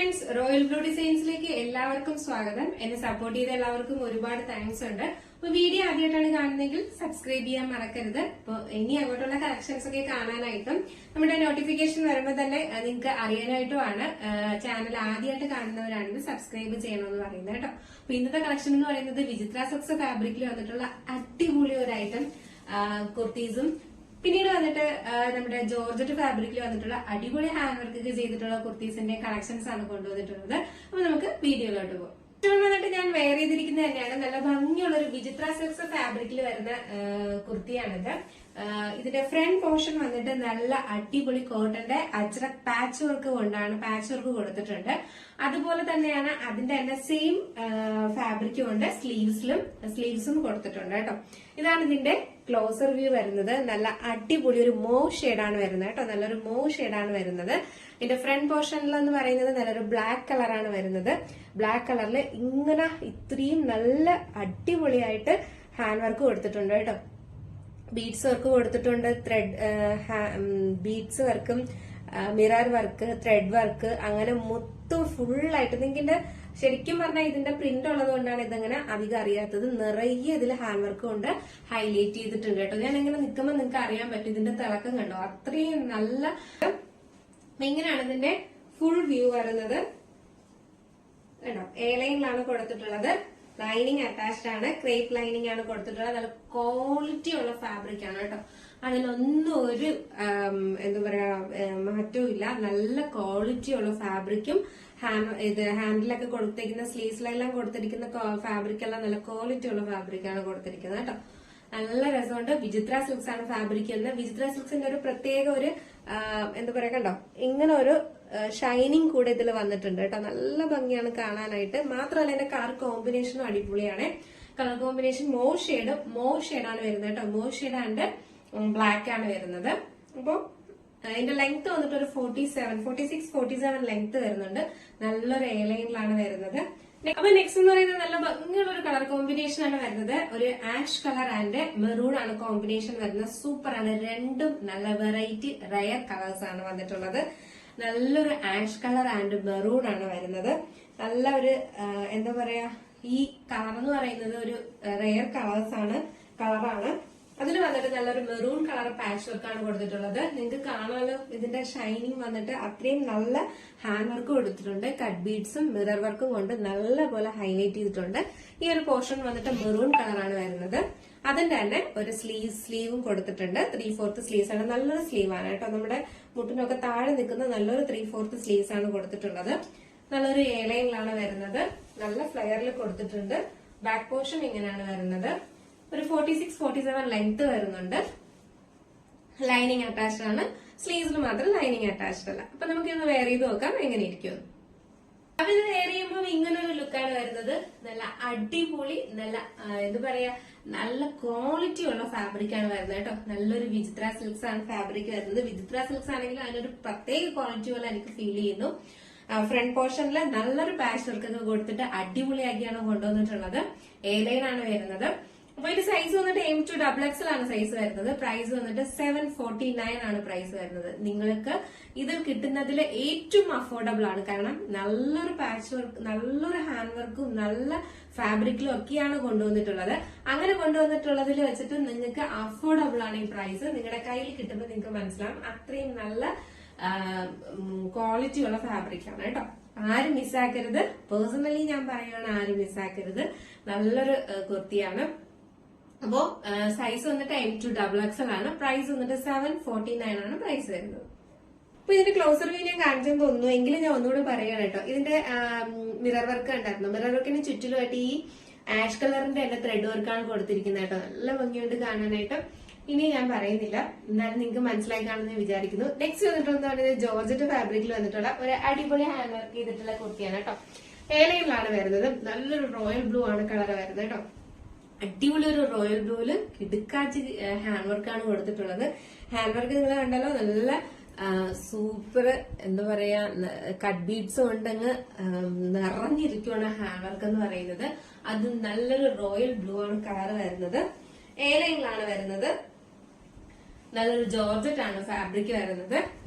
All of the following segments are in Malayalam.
ഫ്രണ്ട്സ്, റോയൽ ബ്ലൂ ഡിസൈൻസിലേക്ക് എല്ലാവർക്കും സ്വാഗതം. എന്നെ സപ്പോർട്ട് ചെയ്ത എല്ലാവർക്കും ഒരുപാട് താങ്ക്സ് ഉണ്ട്. അപ്പൊ വീഡിയോ ആദ്യമായിട്ടാണ് കാണുന്നതെങ്കിൽ സബ്സ്ക്രൈബ് ചെയ്യാൻ മറക്കരുത്. അപ്പൊ ഇനി അങ്ങോട്ടുള്ള കളക്ഷൻസ് ഒക്കെ കാണാനായിട്ടും നമ്മുടെ നോട്ടിഫിക്കേഷൻ വരുമ്പോൾ തന്നെ നിങ്ങൾക്ക് അറിയാനായിട്ടുമാണ്. ചാനൽ ആദ്യമായിട്ട് കാണുന്നവരാണെങ്കിൽ സബ്സ്ക്രൈബ് ചെയ്യണമെന്ന് പറയുന്നത് കേട്ടോ. അപ്പൊ ഇന്നത്തെ കളക്ഷൻ എന്ന് പറയുന്നത് വിചിത്ര സിൽക്സ് ഫാബ്രിക്കിൽ വന്നിട്ടുള്ള അടിപൊളി ഒരു ഐറ്റം കുർത്തീസും, പിന്നീട് വന്നിട്ട് നമ്മുടെ ജോർജറ്റ് ഫാബ്രിക്കിൽ വന്നിട്ടുള്ള അടിപൊളി ഹാൻഡ് വർക്ക് ചെയ്തിട്ടുള്ള കുർത്തീസിന്റെ കളക്ഷൻസ് ആണ് കൊണ്ടുവന്നിട്ടുള്ളത്. അപ്പൊ നമുക്ക് വീഡിയോയിലോട്ട് പോകാം. വന്നിട്ട് ഞാൻ വെയർ ചെയ്തിരിക്കുന്നത് തന്നെയാണ്. നല്ല ഭംഗിയുള്ള ഒരു വിചിത്ര സിൽക്സ് ഫാബ്രിക്കിൽ വരുന്ന കുർത്തിയാണിത്. ഇതിന്റെ ഫ്രണ്ട് പോർഷൻ വന്നിട്ട് നല്ല അടിപൊളി കോട്ടന്റെ അജ്രക് പാച്ച് വർക്ക് കൊണ്ടാണ് പാച്ച് വർക്ക് കൊടുത്തിട്ടുണ്ട്. അതുപോലെ തന്നെയാണ് അതിന്റെ തന്നെ സെയിം ഫാബ്രിക് കൊണ്ട് സ്ലീവ്സും കൊടുത്തിട്ടുണ്ട് കേട്ടോ. ഇതാണ് ഇതിന്റെ ക്ലോസർ വ്യൂ വരുന്നത്. നല്ല അടിപൊളി ഒരു മൂവ് ഷെയ്ഡാണ് വരുന്നത് കേട്ടോ. നല്ലൊരു മൂവ് ഷെയ്ഡാണ് വരുന്നത്. ഇതിന്റെ ഫ്രണ്ട് പോർഷനിൽ എന്ന് പറയുന്നത് നല്ലൊരു ബ്ലാക്ക് കളറാണ് വരുന്നത്. ബ്ലാക്ക് കളറിൽ ഇങ്ങനെ ഇത്രയും നല്ല അടിപൊളിയായിട്ട് ഹാൻഡ് വർക്ക് കൊടുത്തിട്ടുണ്ട് കേട്ടോ. ബീഡ്സ് വർക്ക് കൊടുത്തിട്ടുണ്ട്. ബീഡ്സ് വർക്കും മിറർ വർക്ക്, ത്രെഡ് വർക്ക്, അങ്ങനെ മൊത്തം ഫുള്ളായിട്ട് നിങ്ങൾക്ക് ശരിക്കും പറഞ്ഞാൽ ഇതിന്റെ പ്രിന്റ് ഉള്ളത് കൊണ്ടാണ് ഇതങ്ങനെ അധികം അറിയാത്തത്. നിറയെ ഇതിൽ ഹാൻഡ് വർക്ക് കൊണ്ട് ഹൈലൈറ്റ് ചെയ്തിട്ടുണ്ട് കേട്ടോ. ഞാൻ ഇങ്ങനെ നിൽക്കുമ്പോൾ നിങ്ങൾക്ക് അറിയാൻ പറ്റും ഇതിന്റെ തിളക്കം കണ്ടോ. അത്രയും നല്ല ഇങ്ങനെയാണ് ഇതിന്റെ ഫുൾ വ്യൂ വരുന്നത് കേട്ടോ. എ ലൈനിലാണ് കൊടുത്തിട്ടുള്ളത്. ലൈനിങ് അറ്റാച്ച്ഡ് ആണ്. ക്രേപ്പ് ലൈനിങ് ആണ് കൊടുത്തിട്ടുള്ളത്. നല്ല ക്വാളിറ്റി ഉള്ള ഫാബ്രിക് ആണ് കേട്ടോ. അതിലൊന്നും ഒരു എന്താ പറയാ മാറ്റവും ഇല്ല. നല്ല ക്വാളിറ്റി ഉള്ള ഫാബ്രിക്കും ഹാൻഡിലൊക്കെ കൊടുത്തിരിക്കുന്ന സ്ലീവ്സിലെല്ലാം കൊടുത്തിരിക്കുന്ന ഫാബ്രിക് എല്ലാം നല്ല ക്വാളിറ്റി ഉള്ള ഫാബ്രിക്കാണ് കൊടുത്തിരിക്കുന്നത് കേട്ടോ. നല്ല രസമുണ്ട്. വിചിത്ര സിൽക്സ് ആണ് ഫാബ്രിക് എന്ന്. വിചിത്ര സിൽക്സിന്റെ ഒരു പ്രത്യേക ഒരു എന്താ പറയാ കണ്ടോ, ഇങ്ങനെ ഒരു ഷൈനിങ് കൂടെ ഇതിൽ വന്നിട്ടുണ്ട് കേട്ടോ. നല്ല ഭംഗിയാണ് കാണാനായിട്ട്. മാത്രമല്ല ഇതിന്റെ കളർ കോമ്പിനേഷനും അടിപൊളിയാണ്. കളർ കോമ്പിനേഷൻ മോവ് ഷെയ്ഡാണ് വരുന്നത് കേട്ടോ. മോവ് ഷെയ്ഡ് ആൻഡ് ബ്ലാക്ക് ആണ് വരുന്നത്. അപ്പോ അതിന്റെ ലെങ്ത് വന്നിട്ട് ഒരു 46-47 ലെങ്ത് വരുന്നുണ്ട്. നല്ലൊരു എ ലൈനിലാണ് വരുന്നത്. അപ്പൊ നെക്സ്റ്റ് എന്ന് പറയുന്നത് നല്ല ഭംഗിയുള്ള ഒരു കളർ കോമ്പിനേഷൻ ആണ് വരുന്നത്. ഒരു ആഷ് കളർ ആൻഡ് മെറൂൺ ആണ് കോമ്പിനേഷൻ വരുന്നത്. സൂപ്പർ ആണ്. രണ്ടും നല്ല വെറൈറ്റി റയർ കളേഴ്സ് ആണ് വന്നിട്ടുള്ളത്. നല്ലൊരു ആഷ് കളർ ആൻഡ് മെറൂൺ ആണ് വരുന്നത്. നല്ല ഒരു എന്താ പറയാ, ഈ കളർ എന്ന് പറയുന്നത് ഒരു റയർ കളറാണ്. അതിൽ വന്നിട്ട് നല്ലൊരു മെറൂൺ കളർ പാച്ച് വർക്ക് ആണ് കൊടുത്തിട്ടുള്ളത്. നിങ്ങൾക്ക് കാണാമല്ലോ ഇതിന്റെ ഷൈനിങ് വന്നിട്ട് അത്രയും നല്ല ഹാൻഡ് വർക്ക് കൊടുത്തിട്ടുണ്ട്. കട്ട് ബീഡ്സും മിറർ വർക്കും കൊണ്ട് നല്ല പോലെ ഹൈലൈറ്റ് ചെയ്തിട്ടുണ്ട്. ഈ ഒരു പോർഷൻ വന്നിട്ട് മെറൂൺ കളറാണ് വരുന്നത്. അതിന്റെ തന്നെ ഒരു സ്ലീവും കൊടുത്തിട്ടുണ്ട്. 3/4 സ്ലീവ്സ് ആണ്. നല്ലൊരു സ്ലീവ് ആണ് കേട്ടോ. നമ്മുടെ മുട്ടിനൊക്കെ താഴെ നിൽക്കുന്ന നല്ലൊരു 3/4 സ്ലീവ്സ് ആണ് കൊടുത്തിട്ടുള്ളത്. നല്ലൊരു എ ലൈനിലാണ് വരുന്നത്. നല്ല ഫ്ലെയറിൽ കൊടുത്തിട്ടുണ്ട്. ബാക്ക് പോർഷൻ ഇങ്ങനെയാണ് വരുന്നത്. ഒരു 46-47 ലെങ്ത് വരുന്നുണ്ട്. ലൈനിങ് അറ്റാച്ച്ഡ് ആണ്. സ്ലീവ്സിൽ മാത്രം ലൈനിങ് അറ്റാച്ച്ഡ് അല്ല. അപ്പൊ നമുക്ക് ഇന്ന് വെയർ ചെയ്ത് നോക്കാം എങ്ങനെ ഇരിക്കും. അപ്പൊ ഇത് വെയർ ചെയ്യുമ്പോൾ ഇങ്ങനെ ഒരു ലുക്കാണ് വരുന്നത്. നല്ല അടിപൊളി, നല്ല എന്താ പറയാ, നല്ല ക്വാളിറ്റി ഉള്ള ഫാബ്രിക് ആണ് വരുന്നത് കേട്ടോ. നല്ലൊരു വിചിത്ര സിൽക്സ് ആണ് ഫാബ്രിക് വരുന്നത്. വിചിത്ര സിൽക്സ് ആണെങ്കിൽ അതിനൊരു പ്രത്യേക ക്വാളിറ്റി പോലെ എനിക്ക് ഫീൽ ചെയ്യുന്നു. ഫ്രണ്ട് പോർഷനിൽ നല്ലൊരു പാച്ച് വർക്ക് ഒക്കെ കൊടുത്തിട്ട് അടിപൊളിയാക്കിയാണ് കൊണ്ടുവന്നിട്ടുള്ളത്. എ ലൈൻ ആണ് വരുന്നത്. അപ്പൊ ഇതിന്റെ സൈസ് വന്നിട്ട് M2XXL ആണ് സൈസ് വരുന്നത്. പ്രൈസ് വന്നിട്ട് 749 ആണ് പ്രൈസ് വരുന്നത്. നിങ്ങൾക്ക് ഇതിൽ കിട്ടുന്നതിൽ ഏറ്റവും അഫോർഡബിൾ ആണ്. കാരണം നല്ലൊരു പാച്ച് വർക്ക്, നല്ലൊരു ഹാൻഡ് വർക്കും നല്ല ഫാബ്രിക്കിലും ഒക്കെയാണ് കൊണ്ടുവന്നിട്ടുള്ളത്. അങ്ങനെ കൊണ്ടുവന്നിട്ടുള്ളതിൽ വെച്ചിട്ട് നിങ്ങൾക്ക് അഫോർഡബിൾ ആണ് ഈ പ്രൈസ്. നിങ്ങളുടെ കയ്യിൽ കിട്ടുമ്പോൾ നിങ്ങൾക്ക് മനസ്സിലാവും അത്രയും നല്ല ക്വാളിറ്റി ഉള്ള ഫാബ്രിക് ആണ് കേട്ടോ. ആരും മിസ്സാക്കരുത്. പേഴ്സണലി ഞാൻ പറയുകയാണ്, ആരും മിസ്സാക്കരുത്. നല്ലൊരു കുർത്തിയാണ്. അപ്പോ സൈസ് വന്നിട്ട് M2XXL ആണ്. പ്രൈസ് വന്നിട്ട് 749 ആണ് പ്രൈസ് വരുന്നത്. അപ്പൊ ഇതിന്റെ ക്ലോസർ വ്യൂ ഞാൻ കാണിച്ചെന്ന് തോന്നുന്നു. എങ്കിലും ഞാൻ ഒന്നുകൂടെ പറയണം കേട്ടോ. ഇതിന്റെ മിറർ വർക്ക് ഉണ്ടായിരുന്നു. മിറർ വർക്കിന് ചുറ്റിലുമായിട്ട് ഈ ആഷ് കളറിന്റെ തന്നെ ത്രെഡ് വർക്കാണ് കൊടുത്തിരിക്കുന്നത് കേട്ടോ. നല്ല ഭംഗിയുണ്ട് കാണാനായിട്ട്. ഇനി ഞാൻ പറയുന്നില്ല, എന്നാലും നിങ്ങൾക്ക് മനസ്സിലായി കാണുമെന്ന് വിചാരിക്കുന്നു. നെക്സ്റ്റ് വന്നിട്ടുള്ള ജോർജറ്റ് ഫാബ്രിക്കിൽ വന്നിട്ടുള്ള ഒരു അടിപൊളി ഹാൻഡ് വർക്ക് ചെയ്തിട്ടുള്ള കുർത്തിയാണ് കേട്ടോ. എ ലൈനിലാണ് വരുന്നത്. നല്ലൊരു റോയൽ ബ്ലൂ ആണ് കളർ വരുന്നത് കേട്ടോ. അടിപൊളി ഒരു റോയൽ ബ്ലൂവില് കിടുക്കാച്ചി ഹാൻഡ് വർക്കാണ് കൊടുത്തിട്ടുള്ളത്. ഹാൻഡ് വർക്ക് നിങ്ങൾ കണ്ടല്ലോ, നല്ല സൂപ്പർ എന്താ പറയാ, കട്ട് ബീഡ്സ് കൊണ്ടങ്ങ് നിറഞ്ഞിരിക്കുവാണ് ഹാൻഡ് വർക്ക് എന്ന് പറയുന്നത്. അത് നല്ലൊരു റോയൽ ബ്ലൂ ആണ് കളർ വരുന്നത്. എ ലൈനിലാണ് വരുന്നത്. നല്ലൊരു ജോർജറ്റ് ആണ് ഫാബ്രിക് വരുന്നത്.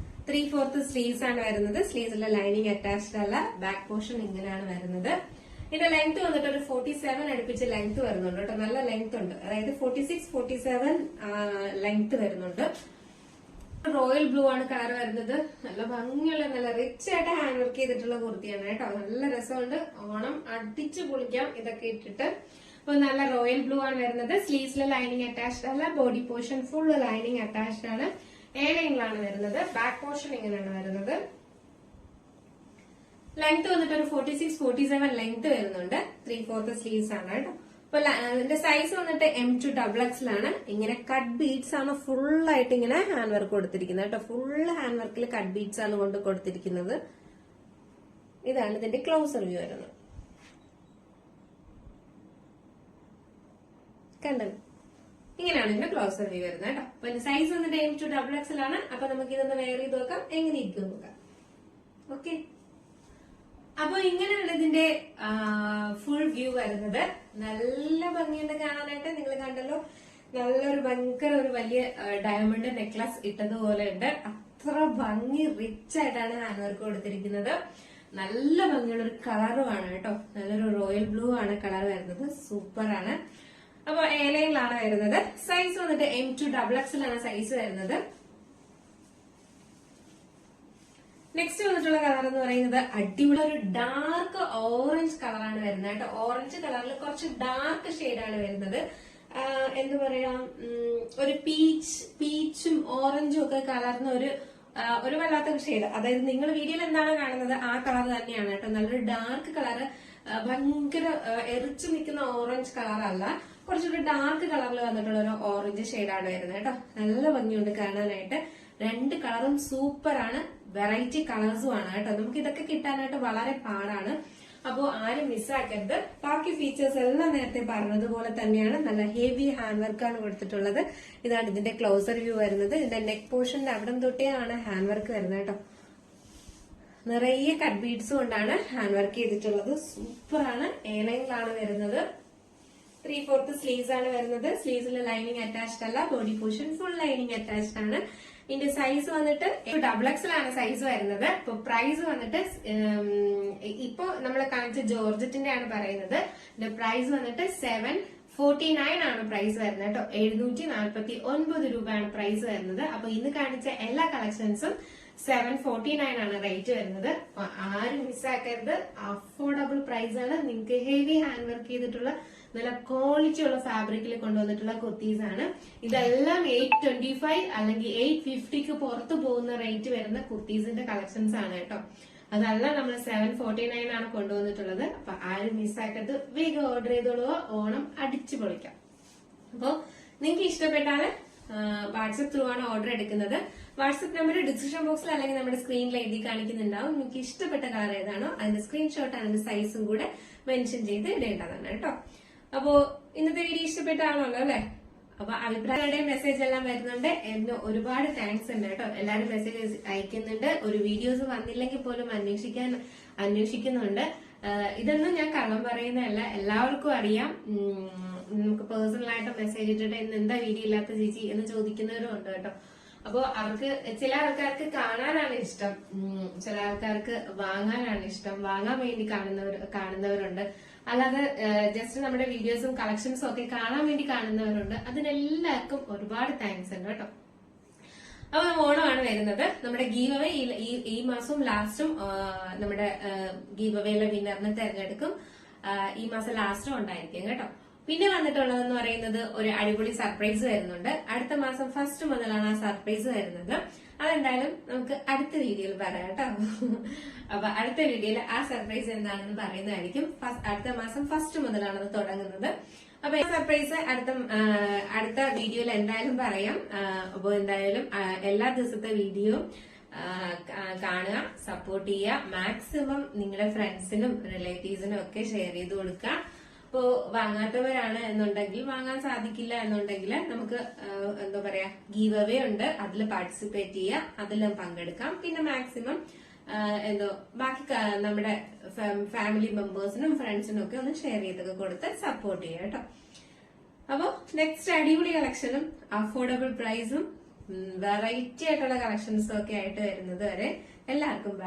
3/4 സ്ലീവ്സ് ആണ് വരുന്നത്. സ്ലീവ്സിലെ ലൈനിങ് അറ്റാച്ച്ഡ് അല്ല. ബാക്ക് പോർഷൻ ഇങ്ങനെയാണ് വരുന്നത്. ഇതിന്റെ ലെങ്ത് വന്നിട്ട് ഒരു 47 അടുപ്പിച്ച് ലെങ്ത് വരുന്നുണ്ട് കേട്ടോ. നല്ല ലെങ്ത് ഉണ്ട്. അതായത് 46-47 ലെങ്ത് വരുന്നുണ്ട്. റോയൽ ബ്ലൂ ആണ് കളർ വരുന്നത്. നല്ല ഭംഗിയുള്ള നല്ല റിച്ച് ആയിട്ട് ഹാൻഡ് വർക്ക് ചെയ്തിട്ടുള്ള കുർത്തിയാണ് കേട്ടോ. നല്ല രസമുണ്ട്. ഓണം അടിച്ചു പൊളിക്കാം ഇതൊക്കെ ഇട്ടിട്ട്. അപ്പൊ നല്ല റോയൽ ബ്ലൂ ആണ് വരുന്നത്. സ്ലീവ്സിലെ ലൈനിങ് അറ്റാച്ച്ഡ് അല്ല. Body portion full lining attached ആണ്. ലൈനിലാണ് വരുന്നത്. ബാക്ക് പോർഷൻ ഇങ്ങനെയാണ് വരുന്നത്. ലെങ്ത് വന്നിട്ട് ഒരു 46-47 ലെങ്ത് വരുന്നുണ്ട്. 3/4 സ്ലീവ്സ് ആണ് കേട്ടോ. അപ്പൊ ഇതിന്റെ സൈസ് വന്നിട്ട് M2XX ആണ്. ഇങ്ങനെ കട്ട് ബീഡ്സ് ആണ് ഫുൾ ആയിട്ട് ഇങ്ങനെ ഹാൻഡ് വർക്ക് കൊടുത്തിരിക്കുന്നത് കേട്ടോ. ഫുൾ ഹാൻഡ് വർക്കിൽ കട്ട് ബീഡ്സ് ആണ് കൊണ്ട് കൊടുത്തിരിക്കുന്നത്. ഇതാണ് ഇതിന്റെ ക്ലോസർ വ്യൂ വരുന്നത്. കണ്ടത് ഇങ്ങനെയാണ് ഇതിന്റെ ക്ലോസർ വ്യൂ വരുന്നത് കേട്ടോ. അപ്പൊ ഇതിന്റെ സൈസ് വന്നിട്ട് M2XX ആണ്. അപ്പൊ നമുക്ക് ഇതൊന്ന് വെയർ ചെയ്ത് നോക്കാം, എങ്ങനെ ഇരിക്കും നോക്കാം. ഓക്കെ, അപ്പൊ ഇങ്ങനെയാണ് ഇതിന്റെ ഫുൾ വ്യൂ വരുന്നത്. നല്ല ഭംഗിയുണ്ട് കാണാനായിട്ട്. നിങ്ങൾ കണ്ടല്ലോ, നല്ലൊരു ഭയങ്കര ഒരു വലിയ ഡയമണ്ട് നെക്ലസ് ഇട്ടതുപോലെ ഉണ്ട്. അത്ര ഭംഗി റിച്ച് ആയിട്ടാണ് ഹാൻഡ് വർക്ക് കൊടുത്തിരിക്കുന്നത്. നല്ല ഭംഗിയുള്ള ഒരു കളറുമാണ് കേട്ടോ. നല്ലൊരു റോയൽ ബ്ലൂ ആണ് കളർ വരുന്നത്. സൂപ്പർ ആണ്. അപ്പൊ ലൈനിലാണ് വരുന്നത്. സൈസ് വന്നിട്ട് M2XX ആണ് സൈസ് വരുന്നത്. നെക്സ്റ്റ് വന്നിട്ടുള്ള കളർ എന്ന് പറയുന്നത് അടിപൊളി ഒരു ഡാർക്ക് ഓറഞ്ച് കളറാണ് വരുന്നത് കേട്ടോ. ഓറഞ്ച് കളറിൽ കുറച്ച് ഡാർക്ക് ഷെയ്ഡാണ് വരുന്നത്. എന്താ പറയാ, ഒരു പീച്ചും ഓറഞ്ചും ഒക്കെ കലർന്ന ഒരു വല്ലാത്ത ഷെയ്ഡ്. അതായത് നിങ്ങൾ വീഡിയോയിൽ എന്താണോ കാണുന്നത് ആ കളർ തന്നെയാണ് കേട്ടോ. നല്ലൊരു ഡാർക്ക് കളർ, ഭയങ്കര എറിച്ചു നിൽക്കുന്ന ഓറഞ്ച് കളറല്ല, കുറച്ചൊരു ഡാർക്ക് കളറിൽ വന്നിട്ടുള്ള ഒരു ഓറഞ്ച് ഷെയ്ഡാണ് വരുന്നത് കേട്ടോ. നല്ല ഭംഗിയുണ്ട് കാണാനായിട്ട്. രണ്ട് കളറും സൂപ്പറാണ്. വെറൈറ്റി കളേഴ്സും ആണ് കേട്ടോ. നമുക്ക് ഇതൊക്കെ കിട്ടാനായിട്ട് വളരെ പാടാണ്. അപ്പോ ആരും മിസ്സാക്കരുത്. ബാക്കി ഫീച്ചേഴ്സ് എല്ലാം നേരത്തെ പറഞ്ഞതുപോലെ തന്നെയാണ്. നല്ല ഹെവി ഹാൻഡ് വർക്കാണ് കൊടുത്തിട്ടുള്ളത്. ഇതാണ് ഇതിന്റെ ക്ലോസർ വ്യൂ വരുന്നത്. ഇതിന്റെ നെക്ക് പോർഷന്റെ അവിടെ തൊട്ടേയാണ് ഹാൻഡ് വർക്ക് വരുന്നത് കേട്ടോ. നിറയെ കട്ട് ബീഡ്സ് കൊണ്ടാണ് ഹാൻഡ് വർക്ക് ചെയ്തിട്ടുള്ളത്. സൂപ്പറാണ്. ലൈനിലാണ് വരുന്നത്. 3/4 സ്ലീവ്സ് ആണ് വരുന്നത്. സ്ലീവ്സിൽ ലൈനിങ് അറ്റാച്ച്ഡ് അല്ല. Body portion full lining attached ആണ്. ഇതിന്റെ സൈസ് വന്നിട്ട് XX ആണ് സൈസ് വരുന്നത്. ഇപ്പൊ പ്രൈസ് വന്നിട്ട് ഇപ്പൊ നമ്മൾ കാണിച്ച ജോർജറ്റിന്റെ ആണ് പറയുന്നത്. ഇതിന്റെ പ്രൈസ് വന്നിട്ട് 749 ആണ് പ്രൈസ് വരുന്നത് കേട്ടോ. 749 രൂപയാണ് പ്രൈസ് വരുന്നത്. അപ്പൊ ഇന്ന് കാണിച്ച എല്ലാ കളക്ഷൻസും 749 ആണ് റേറ്റ് വരുന്നത്. അപ്പൊ ആരും മിസ്സാക്കരുത്. അഫോർഡബിൾ പ്രൈസ് ആണ്. നിങ്ങൾക്ക് ഹെവി ഹാൻഡ് വർക്ക് ചെയ്തിട്ടുള്ള നല്ല ക്വാളിറ്റി ഉള്ള ഫാബ്രിക്കിൽ കൊണ്ടുവന്നിട്ടുള്ള കുർത്തീസ് ആണ്. ഇതെല്ലാം 825 അല്ലെങ്കിൽ 850 പുറത്തു പോകുന്ന റേറ്റ് വരുന്ന കുർത്തീസിന്റെ കളക്ഷൻസ് ആണ് കേട്ടോ. അതെല്ലാം നമ്മൾ 749 ആണ് കൊണ്ടുവന്നിട്ടുള്ളത്. അപ്പൊ ആരും മിസ്സാക്കരുത്. വേഗം ഓർഡർ ചെയ്തോളുക. ഓണം അടിച്ചു പൊളിക്കാം. അപ്പോ നിങ്ങൾക്ക് ഇഷ്ടപ്പെട്ടാല് വാട്സപ്പ് ത്രൂ ആണ് ഓർഡർ എടുക്കുന്നത്. വാട്സപ്പ് നമ്പർ ഡിസ്ക്രിപ്ഷൻ ബോക്സിൽ അല്ലെങ്കിൽ നമ്മുടെ സ്ക്രീനിൽ എഴുതി കാണിക്കുന്നുണ്ടാവും. നിങ്ങൾക്ക് ഇഷ്ടപ്പെട്ട കളർ ഏതാണോ അതിന്റെ സ്ക്രീൻഷോട്ട് അതിന്റെ സൈസും കൂടെ മെൻഷൻ ചെയ്ത് ഇടേണ്ടതാണ് കേട്ടോ. അപ്പോ ഇന്നത്തെ വീഡിയോ ഇഷ്ടപ്പെട്ടാണല്ലോ അല്ലെ? അപ്പൊ അഭിപ്രായങ്ങളുടെ മെസ്സേജ് എല്ലാം വരുന്നുണ്ട്. എന്നെ ഒരുപാട് താങ്ക്സ് ഉണ്ട് കേട്ടോ. എല്ലാവരും മെസ്സേജ് അയക്കുന്നുണ്ട്. ഒരു വീഡിയോസ് വന്നില്ലെങ്കിൽ പോലും അന്വേഷിക്കുന്നുണ്ട്. ഇതൊന്നും ഞാൻ കള്ളം പറയുന്നതല്ല, എല്ലാവർക്കും അറിയാം. നമുക്ക് പേഴ്സണൽ ആയിട്ട് മെസ്സേജ് ഇട്ടിട്ട് ഇന്ന് എന്താ വീഡിയോ ഇല്ലാത്ത ചേച്ചി എന്ന് ചോദിക്കുന്നവരും ഉണ്ട് കേട്ടോ. അപ്പോ അവർക്ക് ചില ആൾക്കാർക്ക് കാണാനാണ് ഇഷ്ടം, ചില ആൾക്കാർക്ക് വാങ്ങാനാണ് ഇഷ്ടം. വാങ്ങാൻ വേണ്ടി കാണുന്നവരുണ്ട്. അല്ലാതെ ജസ്റ്റ് നമ്മുടെ വീഡിയോസും കളക്ഷൻസും ഒക്കെ കാണാൻ വേണ്ടി കാണുന്നവരുണ്ട്. അതിനെല്ലാവർക്കും ഒരുപാട് താങ്ക്സ് ഉണ്ട് കേട്ടോ. അപ്പൊ ഓണമാണ് വരുന്നത്. നമ്മുടെ ഗീവ് അവേ ഈ മാസവും ലാസ്റ്റും നമ്മുടെ ഗീവ് അവേയിലെ വിന്നറിനെ തെരഞ്ഞെടുക്കും. ഈ മാസം ലാസ്റ്റും ഉണ്ടായിരിക്കും കേട്ടോ. പിന്നെ വന്നിട്ടുള്ളതെന്ന് പറയുന്നത് ഒരു അടിപൊളി സർപ്രൈസ് വരുന്നുണ്ട്. അടുത്ത മാസം 1 മുതലാണ് ആ സർപ്രൈസ് വരുന്നത്. അതെന്തായാലും നമുക്ക് അടുത്ത വീഡിയോയിൽ പറയാം കേട്ടോ. അപ്പൊ അടുത്ത വീഡിയോയിൽ ആ സർപ്രൈസ് എന്താണെന്ന് പറയുന്നതായിരിക്കും. അടുത്ത മാസം 1 മുതലാണ് അത് തുടങ്ങുന്നത്. അപ്പൊ ഈ സർപ്രൈസ് അടുത്ത വീഡിയോയിൽ എന്തായാലും പറയാം. അപ്പൊ എന്തായാലും എല്ലാ ദിവസത്തെ വീഡിയോ കാണുക, സപ്പോർട്ട് ചെയ്യുക. മാക്സിമം നിങ്ങളുടെ ഫ്രണ്ട്സിനും റിലേറ്റീവ്സിനും ഒക്കെ ഷെയർ ചെയ്ത് കൊടുക്കുക. ഇപ്പോ വാങ്ങാത്തവരാണ് എന്നുണ്ടെങ്കിൽ, വാങ്ങാൻ സാധിക്കില്ല എന്നുണ്ടെങ്കിൽ നമുക്ക് എന്താ പറയാ, ഗീവ് അവേ ഉണ്ട്. അതിൽ പാർട്ടിസിപ്പേറ്റ് ചെയ്യുക, അതിലും പങ്കെടുക്കാം. പിന്നെ മാക്സിമം ബാക്കി നമ്മുടെ ഫാമിലി മെമ്പേഴ്സിനും ഫ്രണ്ട്സിനും ഒക്കെ ഒന്ന് ഷെയർ ചെയ്തൊക്കെ കൊടുത്ത് സപ്പോർട്ട് ചെയ്യാം കേട്ടോ. അപ്പൊ നെക്സ്റ്റ് അടിപൊളി കളക്ഷനും അഫോർഡബിൾ പ്രൈസും വെറൈറ്റി ആയിട്ടുള്ള കളക്ഷൻസും ഒക്കെ ആയിട്ട് വരുന്നത് വരെ എല്ലാവർക്കും